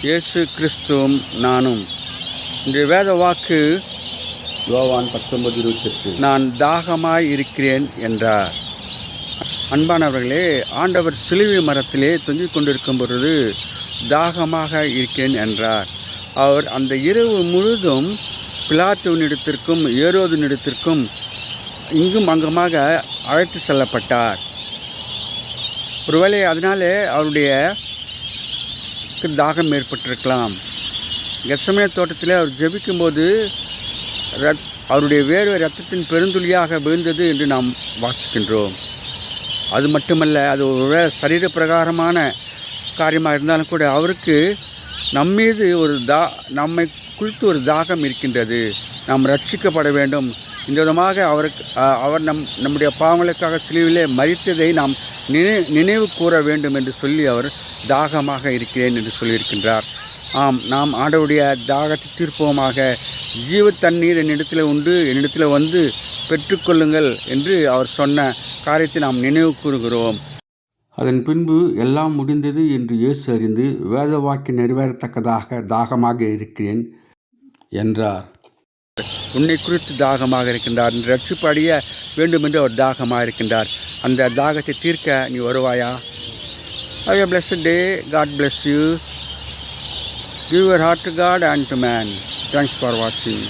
இயேசு கிறிஸ்துவும் நானும். இன்றைய வேத வாக்கு யோவான் 19:28. நான் தாகமாய் இருக்கிறேன் என்றார். அன்பானவர்களே, ஆண்டவர் சிலுவை மரத்திலே தொங்கிக் கொண்டிருக்கும் பொழுது தாகமாக இருக்கிறேன் என்றார். அவர் அந்த இரவு முழுதும் பிலாத்துவினிடத்திற்கும் ஏரோதினிடத்திற்கும் இங்கும் அங்குமாக அழைத்து செல்லப்பட்டார். ஒருவேளை அதனாலே அவருடைய தாகம் ஏற்பட்டிருக்கலாம். கெத்செமனே தோட்டத்தில் அவர் ஜெபிக்கும்போது அவருடைய வேர்வை இரத்தத்தின் பெருந்துளியாக விழுந்தது என்று நாம் வாசிக்கின்றோம். அது மட்டுமல்ல, அது ஒரு சரீர பிரகாரமான காரியமாக இருந்தாலும் கூட அவருக்கு நம்மீது நம்மை குறித்து ஒரு தாகம் இருக்கின்றது. நாம் ரட்சிக்கப்பட வேண்டும். இந்த விதமாக அவர் நம்முடைய பாவங்களுக்காக சிலுவிலே மரித்ததை நாம் நினைவு கூற வேண்டும் என்று சொல்லி அவர் தாகமாக இருக்கிறேன் என்று சொல்லியிருக்கின்றார். ஆம், நாம் ஆண்டவருடைய தாகத்தை தீர்ப்போமாக. ஜீவ தண்ணீர் என்னிடத்தில் உண்டு, என்னிடத்தில் வந்து பெற்றுக்கொள்ளுங்கள் என்று அவர் சொன்ன காரியத்தை நாம் நினைவு கூறுகிறோம். அதன் பின்பு எல்லாம் முடிந்தது என்று இயேசு அறிந்து வேத வாக்கியம் நிறைவேறத்தக்கதாக தாகமாக இருக்கிறேன் என்றார். உன்னை குறித்து தாகமாக இருக்கின்றார். ரட்சிப்பு அடைய வேண்டும் என்று அவர் தாகமாக இருக்கின்றார். அந்த தாகத்தை தீர்க்க நீ வருவாயா? Have a blessed day. God bless you. Give your heart to God and to man. Thanks for watching.